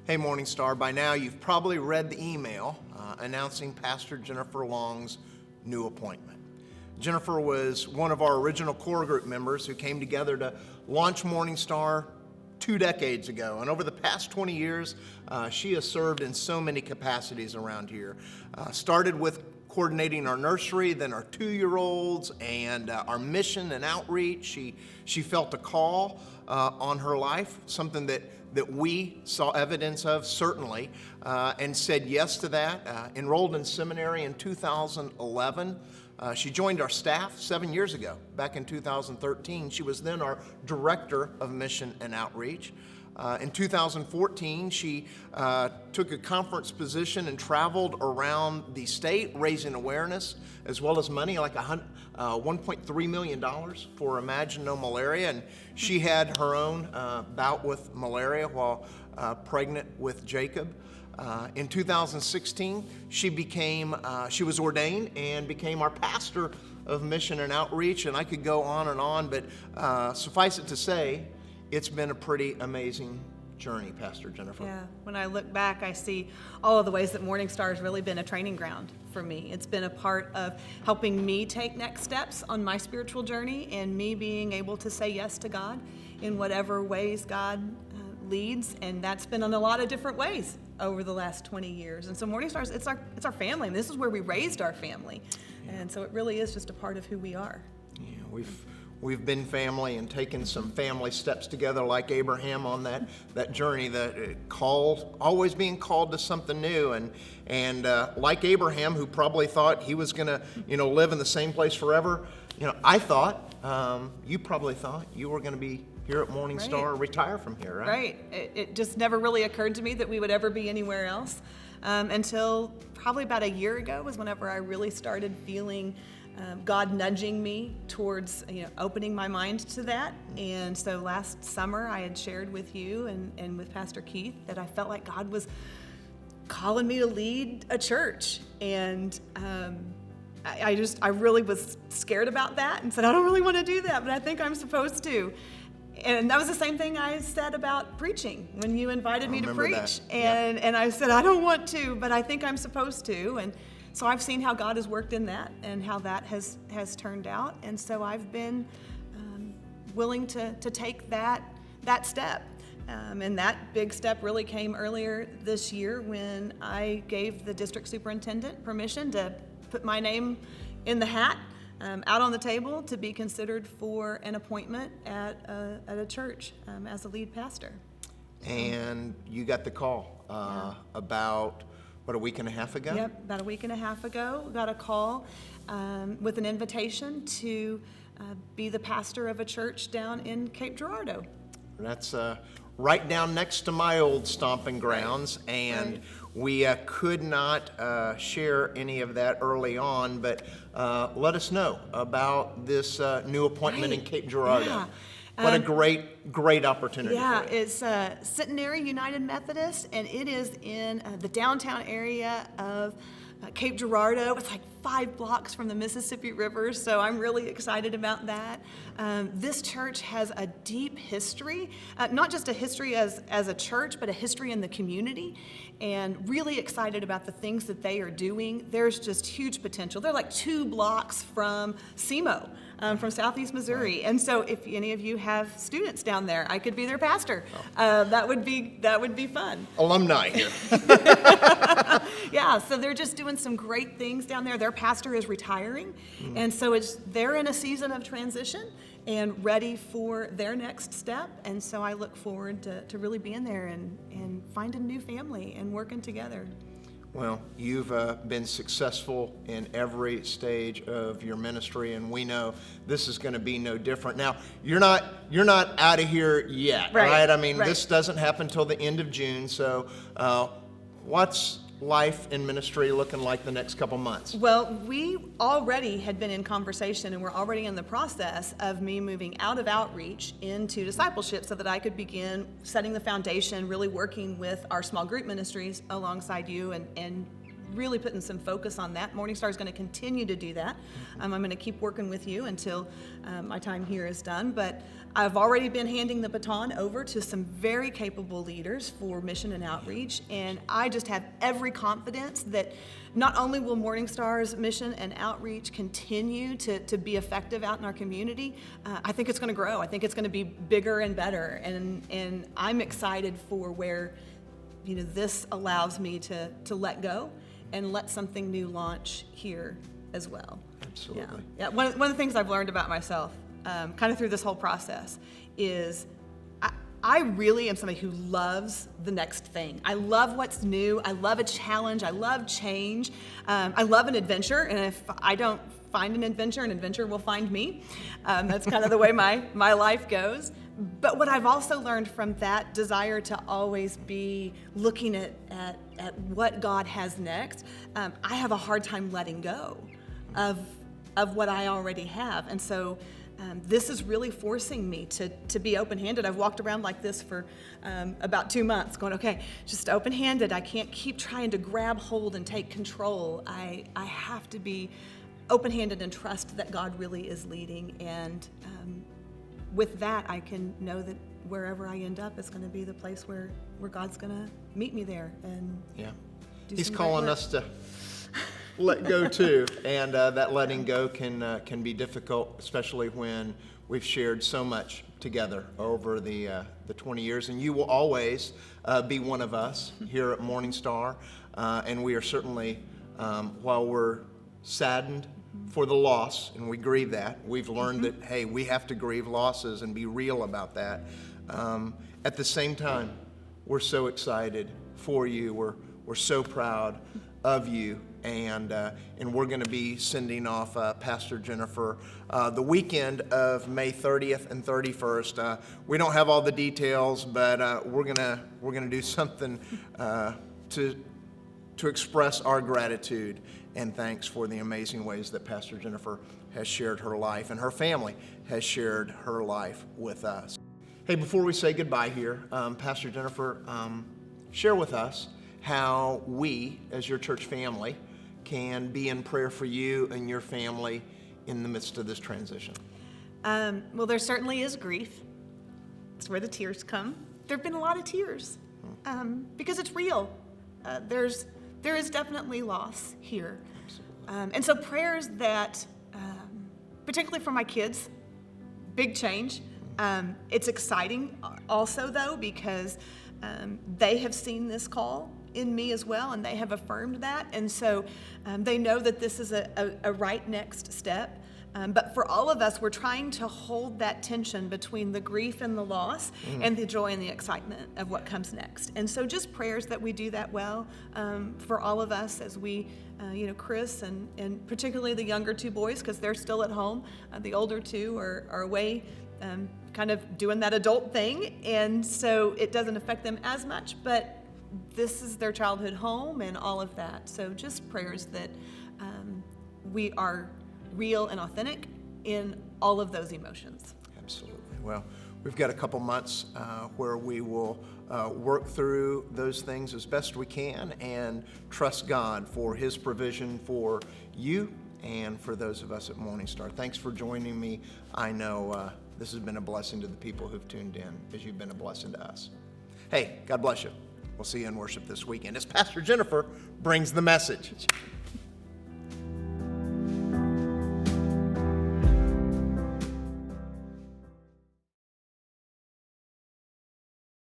Hey, Morning Star. By now, you've probably read the email announcing Pastor Jennifer Long's new appointment. Jennifer was one of our original core group members who came together to launch Morning Star 2 decades ago. And over the past 20 years, she has served in so many capacities around here. Started with coordinating our nursery, then our 2-year-olds, and our mission and outreach. She felt a call on her life, something that we saw evidence of, certainly, and said yes to that. Enrolled in seminary in 2011. She joined our staff 7 years ago, back in 2013. She was then our director of mission and outreach. In 2014, she took a conference position and traveled around the state, raising awareness as well as money, like $1.3 million for Imagine No Malaria. And she had her own bout with malaria while pregnant with Jacob. In 2016, she was ordained and became our pastor of mission and outreach. And I could go on, but suffice it to say, it's been a pretty amazing journey, Pastor Jennifer. Yeah, when I look back, I see all of the ways that Morning Star has really been a training ground for me. It's been a part of helping me take next steps on my spiritual journey and me being able to say yes to God in whatever ways God leads, and that's been in a lot of different ways over the last 20 years. And so Morning Stars, it's our family. And this is where we raised our family. Yeah. And so it really is just a part of who we are. Yeah, We've been family and taken some family steps together, like Abraham on that journey, always being called to something new, and like Abraham, who probably thought he was going to live in the same place forever. I thought you probably thought you were going to be here at Morning Star, retire from here, right? Right. It just never really occurred to me that we would ever be anywhere else until probably about a year ago was whenever I really started feeling God nudging me towards opening my mind to that. And so last summer I had shared with you and with Pastor Keith that I felt like God was calling me to lead a church. And I really was scared about that and said, I don't really want to do that, but I think I'm supposed to. And that was the same thing I said about preaching when you invited me to preach. And I said, I don't want to, but I think I'm supposed to. And so I've seen how God has worked in that and how that has turned out. And so I've been willing to take that step. And that big step really came earlier this year when I gave the district superintendent permission to put my name in the hat, out on the table to be considered for an appointment at a church as a lead pastor. And you got the call about, a week and a half ago? Yep, about a week and a half ago, got a call with an invitation to be the pastor of a church down in Cape Girardeau. That's right down next to my old stomping grounds, and we could not share any of that early on, but let us know about this new appointment in Cape Girardeau. Yeah. What a great opportunity. Yeah, it's Centenary United Methodist, and it is in the downtown area of Cape Girardeau. It's like 5 blocks from the Mississippi River, so I'm really excited about that. This church has a deep history, not just a history as a church, but a history in the community, and really excited about the things that they are doing. There's just huge potential. They're like 2 blocks from SEMO, from Southeast Missouri. Right. And so if any of you have students down there, I could be their pastor. That would be fun. Alumni here. Yeah, so they're just doing some great things down there. Their pastor is retiring, and so they're in a season of transition and ready for their next step. And so I look forward to really being there and finding a new family and working together. Well, you've been successful in every stage of your ministry, and we know this is going to be no different. Now, you're not out of here yet, right? I mean, this doesn't happen till the end of June. So, what's life in ministry looking like the next couple months? Well, we already had been in conversation and we're already in the process of me moving out of outreach into discipleship so that I could begin setting the foundation, really working with our small group ministries alongside you and really putting some focus on that. Morning Star is going to continue to do that. I'm going to keep working with you until my time here is done. But I've already been handing the baton over to some very capable leaders for mission and outreach, and I just have every confidence that not only will Morning Star's mission and outreach continue to be effective out in our community, I think it's going to grow. I think it's going to be bigger and better, and I'm excited for where this allows me to let go and let something new launch here as well. Absolutely. Yeah. One of the things I've learned about myself, kind of through this whole process, is I really am somebody who loves the next thing. I love what's new. I love a challenge. I love change. I love an adventure, and if I don't find an adventure will find me. That's kind of the way my life goes. But what I've also learned from that desire to always be looking at what God has next, I have a hard time letting go of what I already have. And so this is really forcing me to be open-handed. I've walked around like this for about 2 months going, okay, just open-handed. I can't keep trying to grab hold and take control. I have to be open-handed and trust that God really is leading. And with that, I can know that wherever I end up is going to be the place where God's going to meet me there. And He's calling us to let go too, and that letting go can be difficult, especially when we've shared so much together over the 20 years. And you will always be one of us here at Morning Star, and we are certainly, while we're saddened for the loss, and we grieve that, we've learned that, hey, we have to grieve losses and be real about that. At the same time, we're so excited for you. We're so proud of you, and we're going to be sending off Pastor Jennifer the weekend of May 30th and 31st. We don't have all the details, but we're gonna do something to express our gratitude and thanks for the amazing ways that Pastor Jennifer has shared her life and her family has shared her life with us. Hey, before we say goodbye here, Pastor Jennifer, share with us how we, as your church family, can be in prayer for you and your family in the midst of this transition. Well, there certainly is grief. It's where the tears come. There have been a lot of tears because it's real. There is definitely loss here. And so prayers that, particularly for my kids, big change. It's exciting also, though, because they have seen this call in me as well, and they have affirmed that. And so they know that this is a right next step. But for all of us, we're trying to hold that tension between the grief and the loss and the joy and the excitement of what comes next. And so just prayers that we do that well for all of us as we, Chris and particularly the younger two boys, because they're still at home. The older two are away kind of doing that adult thing. And so it doesn't affect them as much, but this is their childhood home and all of that. So just prayers that we are real and authentic in all of those emotions. Absolutely. Well, we've got a couple months where we will work through those things as best we can and trust God for His provision for you and for those of us at Morning Star. Thanks for joining me. I know this has been a blessing to the people who've tuned in as you've been a blessing to us. Hey, God bless you. We'll see you in worship this weekend as Pastor Jennifer brings the message.